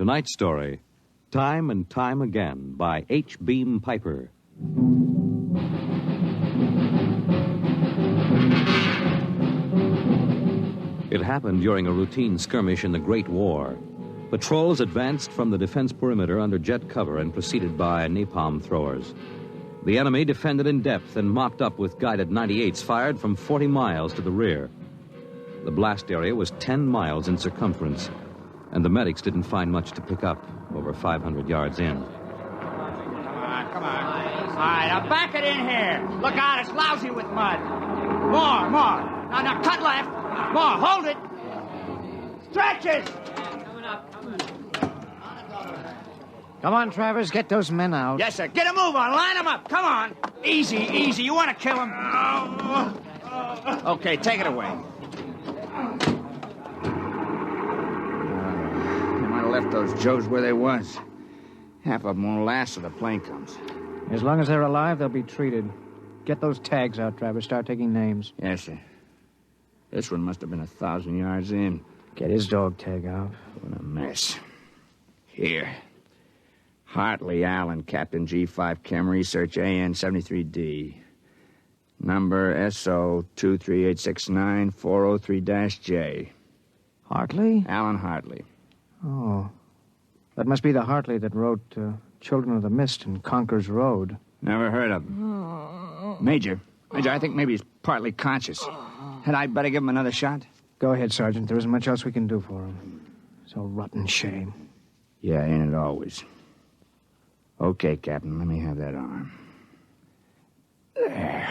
Tonight's story, Time and Time Again, by H. Beam Piper. It happened during a routine skirmish in the Great War. Patrols advanced from the defense perimeter under jet cover and preceded by napalm throwers. The enemy defended in depth and mopped up with guided 98s fired from 40 miles to the rear. The blast area was 10 miles in circumference, and the medics didn't find much to pick up over 500 yards in. Come on. All right, now back it in here. Look out, it's lousy with mud. More. Now, cut left. More, hold it. Stretches. Come on, Travers, get those men out. Yes, sir. Get a move on. Line them up. Come on. Easy. You want to kill them? Okay, take it away. They might have left those Joes where they was. Half of them won't last till the plane comes. As long as they're alive, they'll be treated. Get those tags out, Travers. Start taking names. Yes, sir. This one must have been 1,000 yards in. Get his dog tag out. What a mess. Here. Hartley, Allan, Captain G5 Chem Research, AN-73D. Number SO-23869-403-J. Hartley? Allan Hartley. Oh. That must be the Hartley that wrote Children of the Mist and Conker's Road. Never heard of him. Major, I think maybe he's partly conscious. Had I better give him another shot? Go ahead, Sergeant. There isn't much else we can do for him. It's a rotten shame. Yeah, ain't it always? Okay, Captain, let me have that arm. There.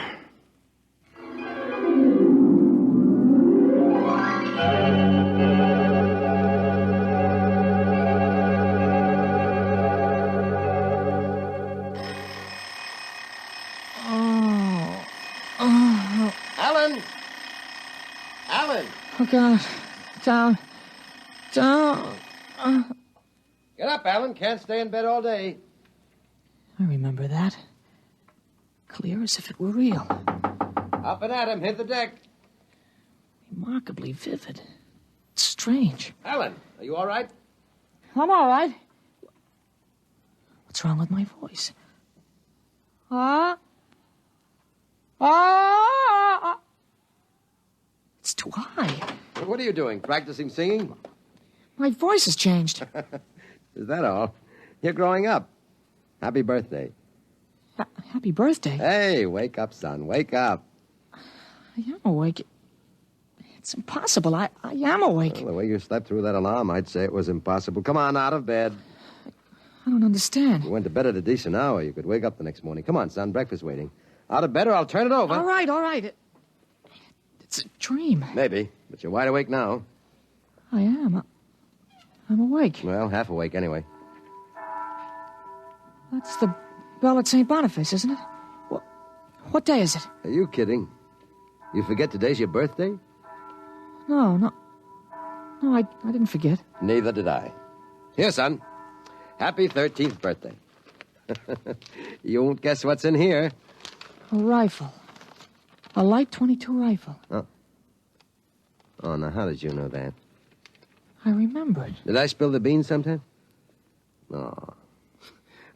Allan! Oh, God. Down. Get up, Allan. Can't stay in bed all day. I remember that. Clear as if it were real. Up and at him. Hit the deck. Remarkably vivid. It's strange. Allan, are you all right? I'm all right. What's wrong with my voice? It's too high. What are you doing? Practicing singing? My voice has changed. Is that all? You're growing up. Happy birthday. Happy birthday? Hey, wake up, son. Wake up. I am awake. It's impossible. I am awake. Well, the way you slept through that alarm, I'd say it was impossible. Come on, out of bed. I don't understand. You went to bed at a decent hour. You could wake up the next morning. Come on, son. Breakfast waiting. Out of bed or I'll turn it over. All right. It's a dream. Maybe, but you're wide awake now. I am. I'm awake. Well, half awake anyway. That's the bell at St. Boniface, isn't it? What day is it? Are you kidding? You forget today's your birthday? No, I didn't forget. Neither did I. Here, son. Happy 13th birthday. You won't guess what's in here. A rifle. A light .22 rifle. Oh, now how did you know that? I remembered. Did I spill the beans sometime? Oh.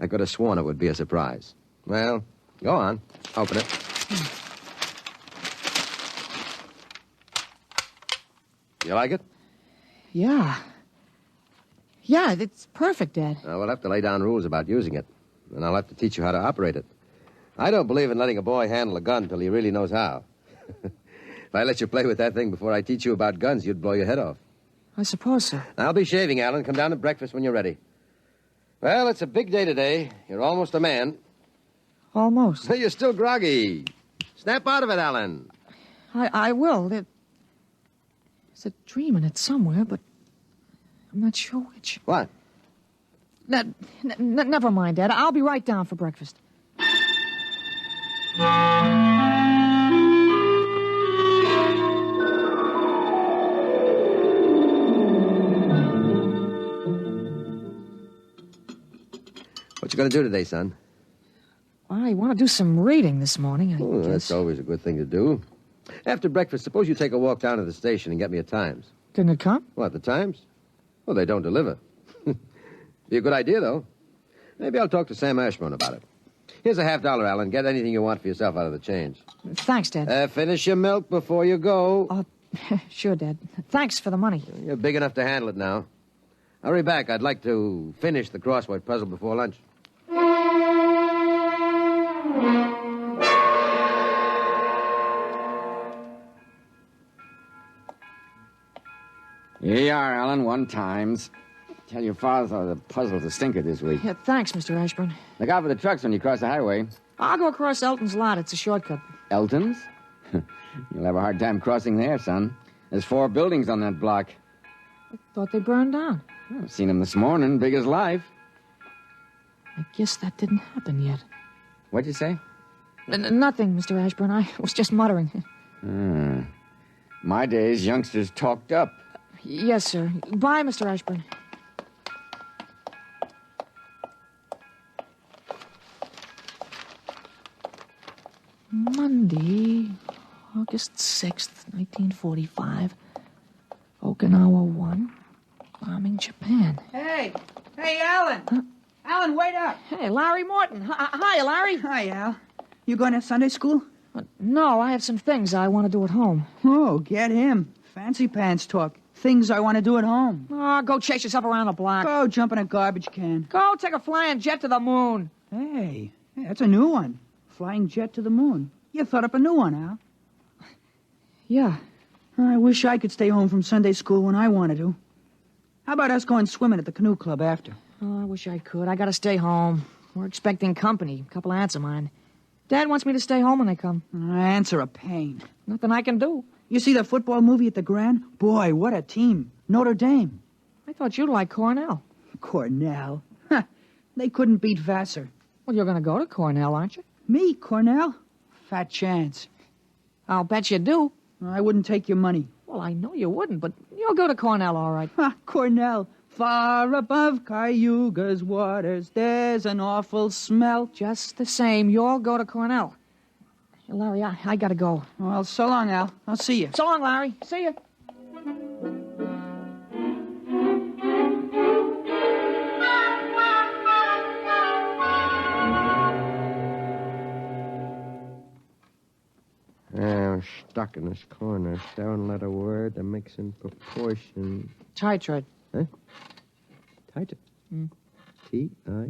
I could have sworn it would be a surprise. Well, go on. Open it. You like it? Yeah. Yeah, it's perfect, Dad. We'll have to lay down rules about using it. And I'll have to teach you how to operate it. I don't believe in letting a boy handle a gun till he really knows how. If I let you play with that thing before I teach you about guns, you'd blow your head off. I suppose so. I'll be shaving, Allan. Come down to breakfast when you're ready. Well, it's a big day today. You're almost a man. Almost. You're still groggy. Snap out of it, Allan. I will. There's a dream in it somewhere, but I'm not sure which. What? Never mind, Dad. I'll be right down for breakfast. What you going to do today, son? I want to do some reading this morning, I guess. That's always a good thing to do. After breakfast, suppose you take a walk down to the station and get me a Times. Didn't it come? What, the Times? Well, they don't deliver. Be a good idea, though. Maybe I'll talk to Sam Ashburn about it. Here's a $50, Allan. Get anything you want for yourself out of the change. Thanks, Dad. Finish your milk before you go. Sure, Dad. Thanks for the money. You're big enough to handle it now. Hurry back. I'd like to finish the crossword puzzle before lunch. Here you are, Allan, 1 times. Tell your father the puzzle's a stinker this week. Yeah, thanks, Mr. Ashburn. Look out for the trucks when you cross the highway. I'll go across Elton's lot. It's a shortcut. Elton's? You'll have a hard time crossing there, son. There's 4 buildings on that block. I thought they burned down. I've seen them this morning, big as life. I guess that didn't happen yet. What'd you say? Nothing, Mr. Ashburn. I was just muttering. My days, youngsters talked up. Yes, sir. Bye, Mr. Ashburn. Monday, August 6th, 1945. Okinawa 1. Bombing Japan. Hey, Allan. Huh? Allan, wait up. Hey, Larry Morton. Hi, Larry. Hi, Al. You going to Sunday school? No, I have some things I want to do at home. Oh, get him. Fancy pants talk. Things I want to do at home. Oh, go chase yourself around the block. Go jump in a garbage can. Go take a flying jet to the moon. Hey, that's a new one. Flying jet to the moon. You thought up a new one, Al. Yeah. I wish I could stay home from Sunday school when I wanted to. How about us going swimming at the canoe club after? Oh, I wish I could. I gotta stay home. We're expecting company. A couple of aunts of mine. Dad wants me to stay home when they come. Aunts are a pain. Nothing I can do. You see the football movie at the Grand? Boy, what a team. Notre Dame. I thought you'd like Cornell. Cornell? Huh. They couldn't beat Vassar. Well, you're gonna go to Cornell, aren't you? Me, Cornell? Fat chance. I'll bet you do. I wouldn't take your money. Well, I know you wouldn't, but you'll go to Cornell, all right. Cornell. Far above Cayuga's waters, there's an awful smell. Just the same, you'll go to Cornell. Hey, Larry, I gotta go. Well, so long, Al. I'll see you. So long, Larry. See you. I'm stuck in this corner. 7-letter word that makes in proportion. Tight. Huh? Tight. T-I.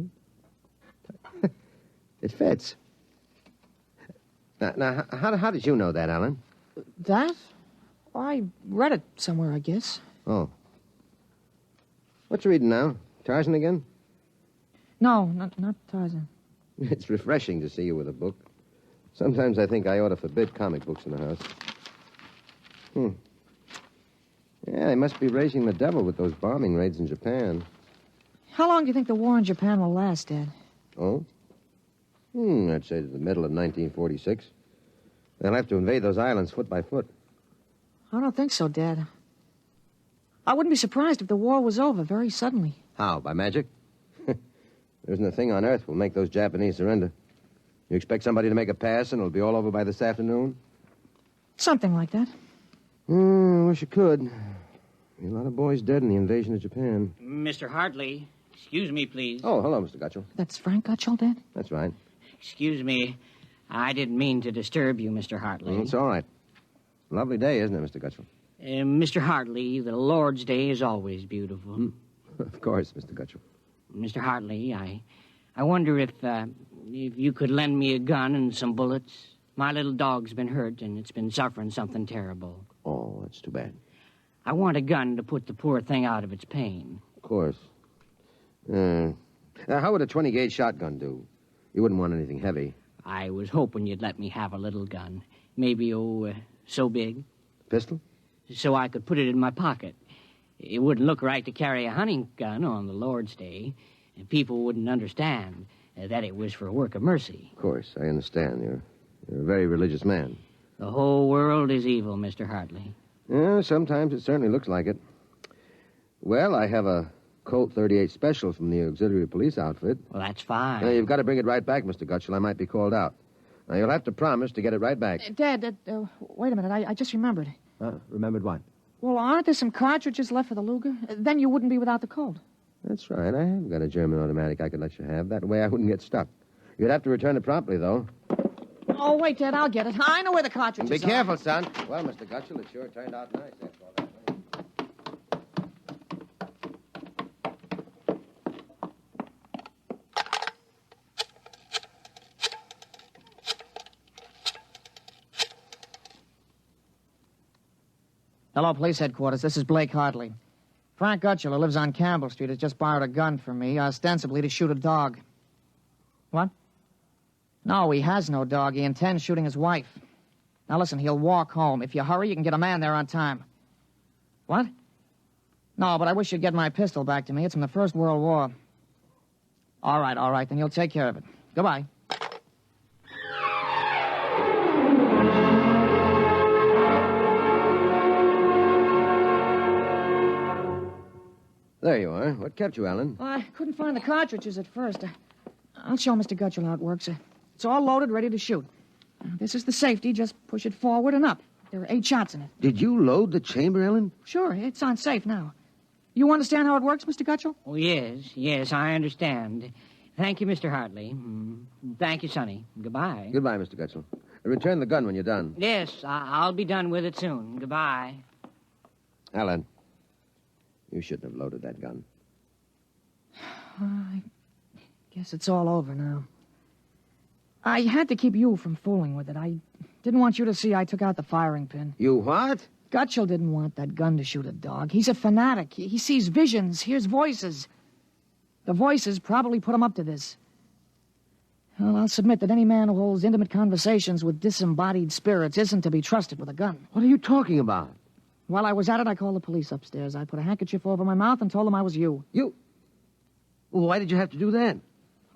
It fits. Now, how did you know that, Allan? That? I read it somewhere, I guess. Oh. What you reading now? Tarzan again? No, not Tarzan. It's refreshing to see you with a book. Sometimes I think I ought to forbid comic books in the house. Yeah, they must be raising the devil with those bombing raids in Japan. How long do you think the war in Japan will last, Dad? Oh? I'd say to the middle of 1946. They'll have to invade those islands foot by foot. I don't think so, Dad. I wouldn't be surprised if the war was over very suddenly. How, by magic? There isn't a thing on earth will make those Japanese surrender. You expect somebody to make a pass and it'll be all over by this afternoon? Something like that. I wish it could. A lot of boys dead in the invasion of Japan. Mr. Hartley, excuse me, please. Oh, hello, Mr. Gutell. That's Frank Gutell, Dad? That's right. Excuse me. I didn't mean to disturb you, Mr. Hartley. It's all right. Lovely day, isn't it, Mr. Gutell? Mr. Hartley, the Lord's Day is always beautiful. Of course, Mr. Gutell. Mr. Hartley, I wonder if you could lend me a gun and some bullets. My little dog's been hurt, and it's been suffering something terrible. Oh, that's too bad. I want a gun to put the poor thing out of its pain. Of course. How would a 20-gauge shotgun do? You wouldn't want anything heavy. I was hoping you'd let me have a little gun. Maybe, so big. Pistol? So I could put it in my pocket. It wouldn't look right to carry a hunting gun on the Lord's Day. And people wouldn't understand that it was for a work of mercy. Of course, I understand. You're a very religious man. The whole world is evil, Mr. Hartley. Yeah, sometimes it certainly looks like it. Well, I have a Colt 38 Special from the auxiliary police outfit. Well, that's fine. You've got to bring it right back, Mr. Gutell. I might be called out. Now, you'll have to promise to get it right back. Dad, wait a minute. I just remembered. Remembered what? Well, aren't there some cartridges left for the Luger? Then you wouldn't be without the Colt. That's right. I have got a German automatic I could let you have. That way I wouldn't get stuck. You'd have to return it promptly, though. Oh, wait, Dad, I'll get it. I know where the cartridges are. Be careful, son. Well, Mr. Gutell, it sure turned out nice after all that money. Hello, police headquarters. This is Blake Hartley. Frank Gutell, who lives on Campbell Street, has just borrowed a gun from me, ostensibly to shoot a dog. What? No, he has no dog. He intends shooting his wife. Now, listen, he'll walk home. If you hurry, you can get a man there on time. What? No, but I wish you'd get my pistol back to me. It's from the First World War. All right. Then you'll take care of it. Goodbye. There you are. What kept you, Allan? Well, I couldn't find the cartridges at first. I'll show Mr. Gutell how it works. It's all loaded, ready to shoot. This is the safety. Just push it forward and up. There are 8 shots in it. Did you load the chamber, Allan? Sure, it's on safe now. You understand how it works, Mr. Gutell? Oh, yes, I understand. Thank you, Mr. Hartley. Thank you, Sonny. Goodbye. Goodbye, Mr. Gutell. Return the gun when you're done. Yes, I'll be done with it soon. Goodbye. Allan, you shouldn't have loaded that gun. I guess it's all over now. I had to keep you from fooling with it. I didn't want you to see I took out the firing pin. You what? Gutell didn't want that gun to shoot a dog. He's a fanatic. He sees visions, hears voices. The voices probably put him up to this. Well, I'll submit that any man who holds intimate conversations with disembodied spirits isn't to be trusted with a gun. What are you talking about? While I was at it, I called the police upstairs. I put a handkerchief over my mouth and told them I was you. You? Well, why did you have to do that?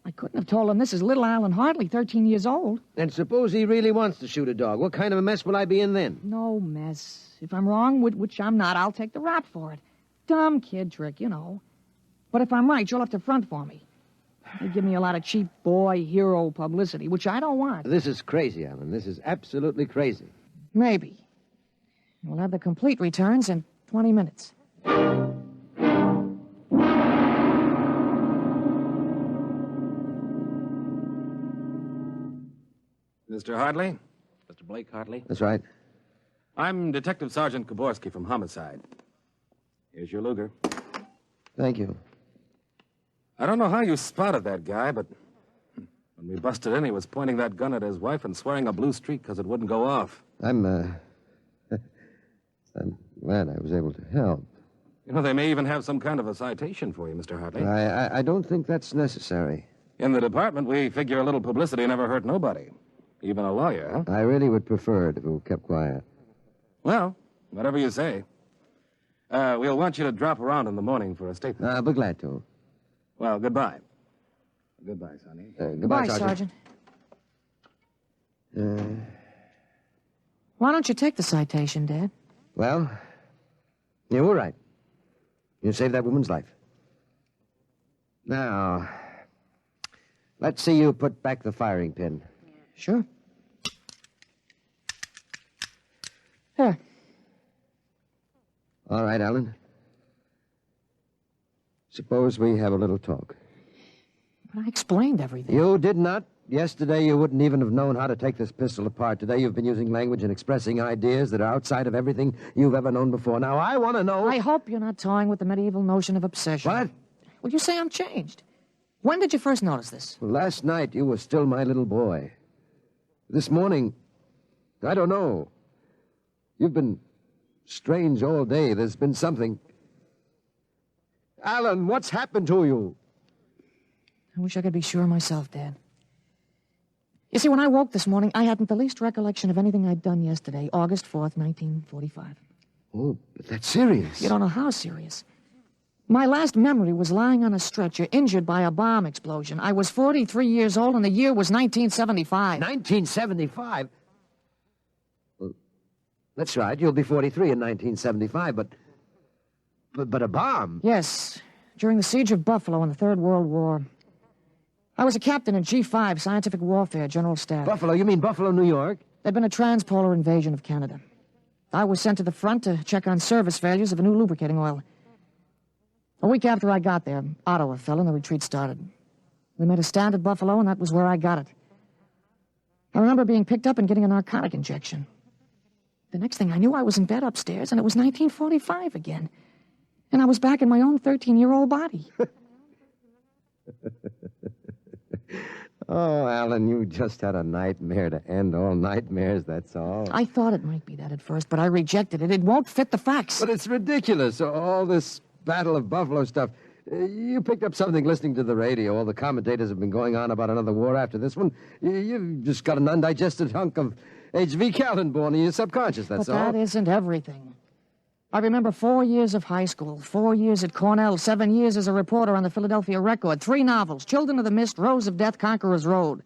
I couldn't have told them this is little Allan Hartley, 13 years old. And suppose he really wants to shoot a dog. What kind of a mess will I be in then? No mess. If I'm wrong, which I'm not, I'll take the rap for it. Dumb kid trick, you know. But if I'm right, you'll have to front for me. They give me a lot of cheap boy hero publicity, which I don't want. This is crazy, Allan. This is absolutely crazy. Maybe. We'll have the complete returns in 20 minutes. Mr. Hartley? Mr. Blake Hartley? That's right. I'm Detective Sergeant Koborski from Homicide. Here's your Luger. Thank you. I don't know how you spotted that guy, but when we busted in, he was pointing that gun at his wife and swearing a blue streak because it wouldn't go off. I'm glad I was able to help. You know, they may even have some kind of a citation for you, Mr. Hartley. I don't think that's necessary. In the department, we figure a little publicity never hurt nobody. Even a lawyer, huh? I really would prefer it if it were kept quiet. Well, whatever you say. We'll want you to drop around in the morning for a statement. I'll be glad to. Well, goodbye. Goodbye, Sonny. Goodbye, Sergeant. Why don't you take the citation, Dad? Well, you were right. You saved that woman's life. Now, let's see you put back the firing pin. Sure. Here. All right, Allan. Suppose we have a little talk. But I explained everything. You did not. Yesterday, you wouldn't even have known how to take this pistol apart. Today, you've been using language and expressing ideas that are outside of everything you've ever known before. Now, I want to know... I hope you're not toying with the medieval notion of obsession. What? Well, you say I'm changed. When did you first notice this? Well, last night, you were still my little boy. This morning, I don't know. You've been strange all day. There's been something... Allan, what's happened to you? I wish I could be sure myself, Dad. You see, when I woke this morning, I hadn't the least recollection of anything I'd done yesterday, August 4th, 1945. Oh, but that's serious. You don't know how serious. My last memory was lying on a stretcher, injured by a bomb explosion. I was 43 years old, and the year was 1975. 1975? Well, that's right. You'll be 43 in 1975, but a bomb? Yes, during the siege of Buffalo in the Third World War. I was a captain in G5, Scientific Warfare, General Staff. Buffalo? You mean Buffalo, New York? There'd been a transpolar invasion of Canada. I was sent to the front to check on service failures of a new lubricating oil. A week after I got there, Ottawa fell and the retreat started. We made a stand at Buffalo, and that was where I got it. I remember being picked up and getting a narcotic injection. The next thing I knew, I was in bed upstairs, and it was 1945 again. And I was back in my own 13-year-old body. Oh, Allan, you just had a nightmare to end all nightmares, that's all. I thought it might be that at first, but I rejected it. It won't fit the facts. But it's ridiculous, all this Battle of Buffalo stuff. You picked up something listening to the radio. All the commentators have been going on about another war after this one. You've just got an undigested hunk of H.V. Calhoun born in your subconscious, that's all. But that isn't everything. I remember 4 years of high school, 4 years at Cornell, 7 years as a reporter on the Philadelphia Record, 3 novels, Children of the Mist, Rose of Death, Conqueror's Road.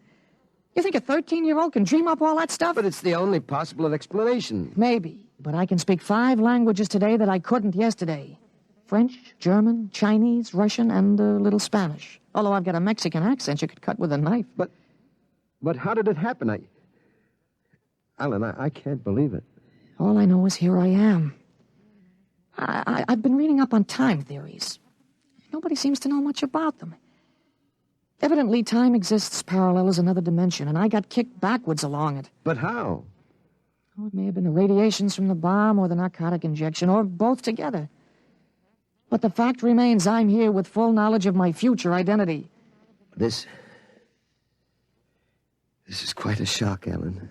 You think a 13-year-old can dream up all that stuff? But it's the only possible explanation. Maybe, but I can speak 5 languages today that I couldn't yesterday. French, German, Chinese, Russian, and a little Spanish. Although I've got a Mexican accent you could cut with a knife. But how did it happen? Allan, I can't believe it. All I know is here I am. I've been reading up on time theories. Nobody seems to know much about them. Evidently, time exists parallel as another dimension, and I got kicked backwards along it. But how? Oh, it may have been the radiations from the bomb or the narcotic injection, or both together. But the fact remains I'm here with full knowledge of my future identity. This is quite a shock, Allan.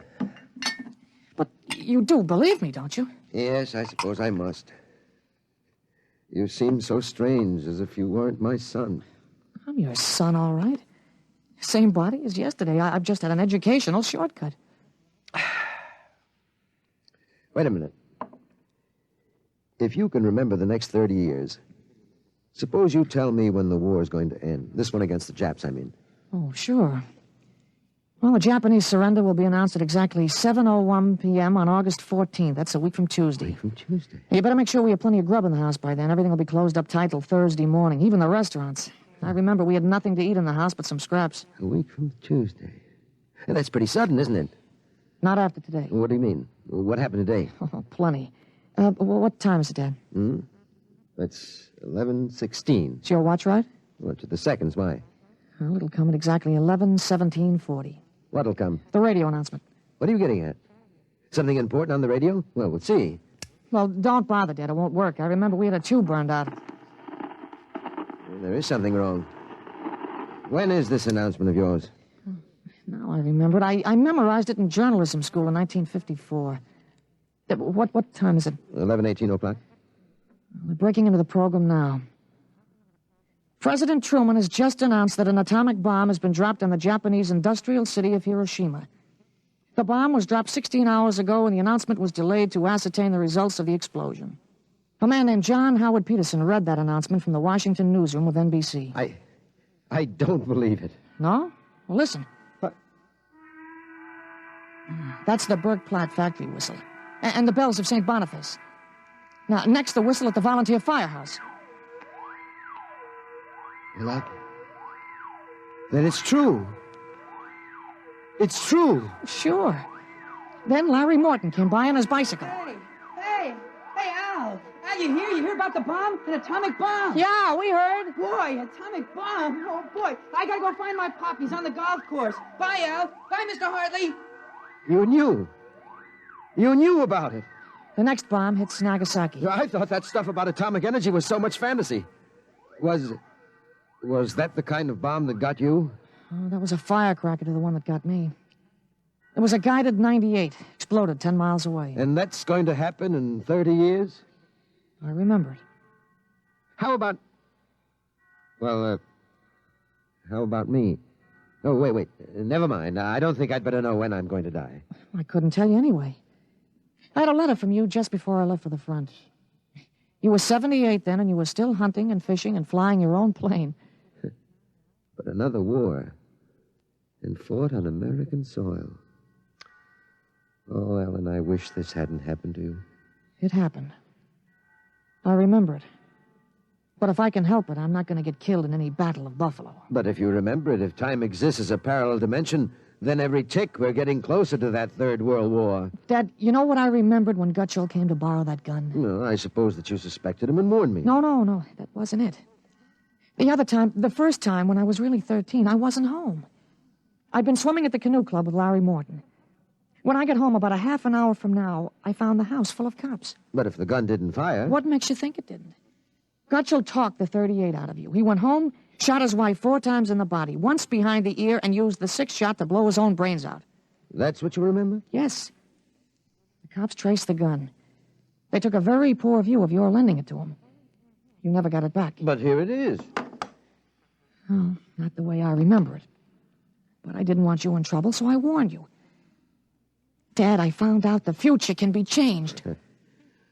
But you do believe me, don't you? Yes, I suppose I must. You seem so strange, as if you weren't my son. I'm your son, all right. Same body as yesterday. I've just had an educational shortcut. Wait a minute. If you can remember the next 30 years, suppose you tell me when the war is going to end. This one against the Japs, I mean. Oh, sure. Well, the Japanese surrender will be announced at exactly 7:01 p.m. on August 14th. That's a week from Tuesday. You better make sure we have plenty of grub in the house by then. Everything will be closed up tight till Thursday morning, even the restaurants. I remember we had nothing to eat in the house but some scraps. A week from Tuesday. And that's pretty sudden, isn't it? Not after today. What do you mean? What happened today? Oh, plenty. What time is it, Dad? That's 11:16. Is your watch right? Well, to the seconds, why? Well, it'll come at exactly 11:17:40. What'll come? The radio announcement. What are you getting at? Something important on the radio? Well, we'll see. Well, don't bother, Dad. It won't work. I remember we had a tube burned out. There is something wrong. When is this announcement of yours? Now I remember it. I memorized it in journalism school in 1954. What time is it? 11:18 o'clock. We're breaking into the program now. President Truman has just announced that an atomic bomb has been dropped on the Japanese industrial city of Hiroshima. The bomb was dropped 16 hours ago, and the announcement was delayed to ascertain the results of the explosion. A man named John Howard Peterson read that announcement from the Washington newsroom with NBC. I don't believe it. No? Well, listen. What? That's the Berg Platt factory whistle. And the bells of St. Boniface. Now, next, the whistle at the volunteer firehouse. Well, then it's true. It's true. Sure. Then Larry Morton came by on his bicycle. Hey, Al. Al, you hear? You hear about the bomb? An atomic bomb. Yeah, we heard. Boy, atomic bomb. Oh, boy. I gotta go find my pop. He's on the golf course. Bye, Al. Bye, Mr. Hartley. You knew. You knew about it. The next bomb hits Nagasaki. I thought that stuff about atomic energy was so much fantasy. Was that the kind of bomb that got you? Oh, that was a firecracker to the one that got me. It was a guided 98. Exploded 10 miles away. And that's going to happen in 30 years? I remember it. How about... Well, how about me? Oh, wait. Never mind. I don't think I'd better know when I'm going to die. I couldn't tell you anyway. I had a letter from you just before I left for the front. You were 78 then, and you were still hunting and fishing and flying your own plane. But another war, and fought on American soil. Oh, Allan, I wish this hadn't happened to you. It happened. I remember it. But if I can help it, I'm not going to get killed in any Battle of Buffalo. But if you remember it, if time exists as a parallel dimension, then every tick we're getting closer to that Third World War. Dad, you know what I remembered when Gutell came to borrow that gun? No, I suppose that you suspected him and warned me. No, that wasn't it. The first time when I was really 13, I wasn't home. I'd been swimming at the canoe club with Larry Morton. When I got home about a half an hour from now, I found the house full of cops. But if the gun didn't fire... What makes you think it didn't? Gutell talked the 38 out of you. He went home, shot his wife 4 times in the body, once behind the ear, and used the 6th shot to blow his own brains out. That's what you remember? Yes. The cops traced the gun. They took a very poor view of your lending it to them. You never got it back. But here it is. Oh, not the way I remember it. But I didn't want you in trouble, so I warned you. Dad, I found out the future can be changed.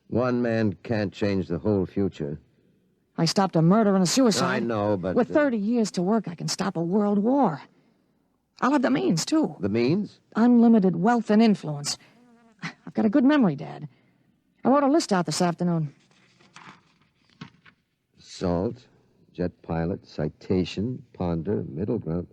One man can't change the whole future. I stopped a murder and a suicide. I know, but... With 30 years to work, I can stop a world war. I'll have the means, too. The means? Unlimited wealth and influence. I've got a good memory, Dad. I wrote a list out this afternoon. Assault, jet pilot, citation, ponder, middle ground.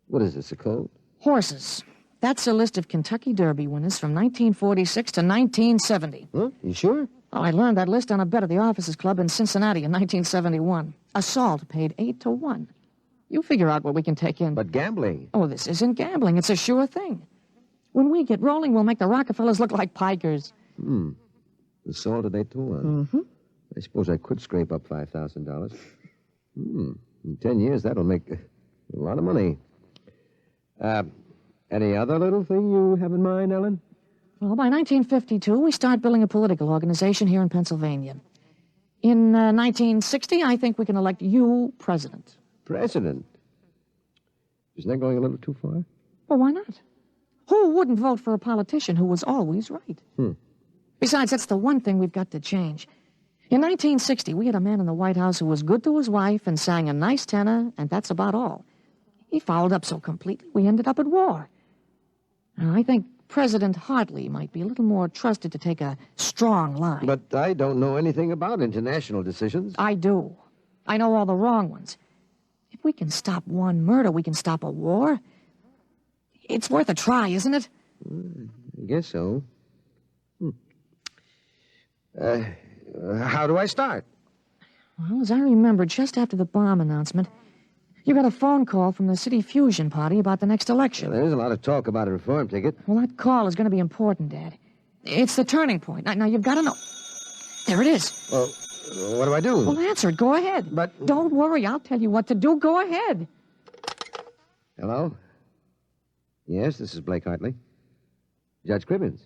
What is this, a code? Horses. That's a list of Kentucky Derby winners from 1946 to 1970. Huh? You sure? Oh, I learned that list on a bet at the Officers Club in Cincinnati in 1971. Assault paid 8-1. You figure out what we can take in. But gambling. Oh, this isn't gambling. It's a sure thing. When we get rolling, we'll make the Rockefellers look like pikers. Assault at 8-1. Mm-hmm. I suppose I could scrape up $5,000. In 10 years, that'll make a lot of money. Any other little thing you have in mind, Ellen? Well, by 1952, we start building a political organization here in Pennsylvania. In 1960, I think we can elect you president. President? Isn't that going a little too far? Well, why not? Who wouldn't vote for a politician who was always right? Besides, that's the one thing we've got to change. In 1960, we had a man in the White House who was good to his wife and sang a nice tenor, and that's about all. He fouled up so completely, we ended up at war. Now, I think President Hartley might be a little more trusted to take a strong line. But I don't know anything about international decisions. I do. I know all the wrong ones. If we can stop one murder, we can stop a war. It's worth a try, isn't it? I guess so. How do I start? Well, as I remember, just after the bomb announcement, you got a phone call from the City Fusion Party about the next election. There's a lot of talk about a reform ticket. Well, that call is going to be important, Dad. It's the turning point. Now you've got to know. There it is. Well, what do I do? Well, answer it. Go ahead. But... Don't worry. I'll tell you what to do. Go ahead. Hello? Yes, this is Blake Hartley. Judge Cribbins.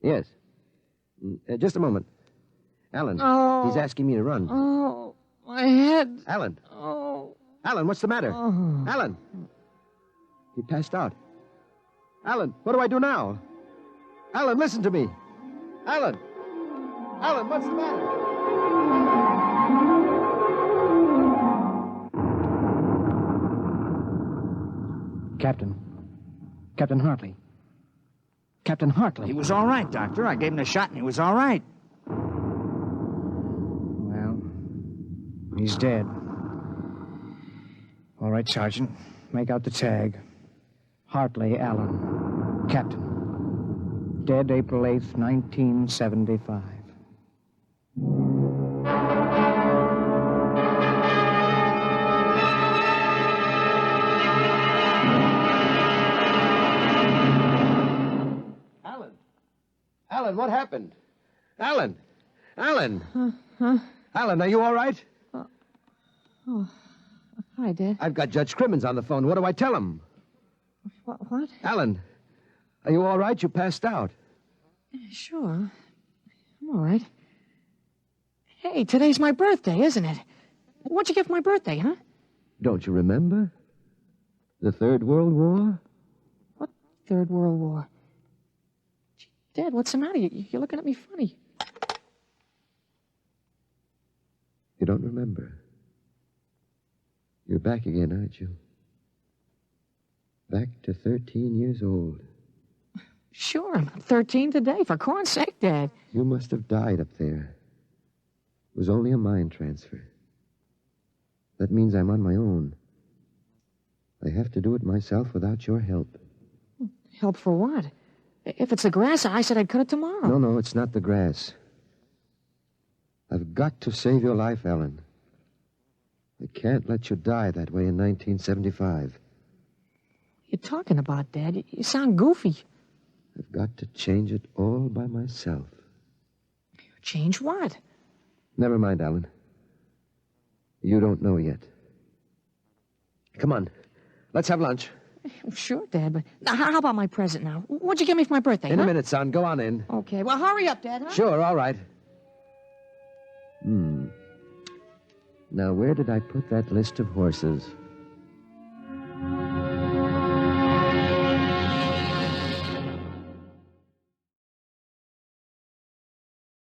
Yes. Just a moment. Alan, he's asking me to run. Oh, my head. Alan. Oh. Alan, what's the matter? Oh. Alan. He passed out. Alan, what do I do now? Alan, listen to me. Alan. Alan, what's the matter? Captain Hartley. Captain Hartley. He was all right, Doctor. I gave him a shot and he was all right. Well, he's dead. All right, Sergeant. Make out the tag. Hartley Allan. Captain. Dead April 8th, 1975. Alan, what happened? Alan! Alan! Alan, are you all right? Hi, Dad. I've got Judge Cribbins on the phone. What do I tell him? What? Alan, are you all right? You passed out. Sure. I'm all right. Hey, today's my birthday, isn't it? What'd you get for my birthday, huh? Don't you remember? The Third World War? What Third World War? Gee, Dad, what's the matter? You're looking at me funny. You don't remember. You're back again, aren't you? Back to 13 years old. Sure, I'm 13 today. For corn's sake, Dad. You must have died up there. It was only a mind transfer. That means I'm on my own. I have to do it myself without your help. Help for what? If it's the grass, I said I'd cut it tomorrow. No, it's not the grass. I've got to save your life, Ellen. I can't let you die that way in 1975. What are you talking about, Dad? You sound goofy. I've got to change it all by myself. Change what? Never mind, Allan. You don't know yet. Come on. Let's have lunch. Sure, Dad, but now, how about my present now? What'd you get me for my birthday, In a minute, son. Go on in. Okay, well, hurry up, Dad, huh? Sure, all right. Now, where did I put that list of horses?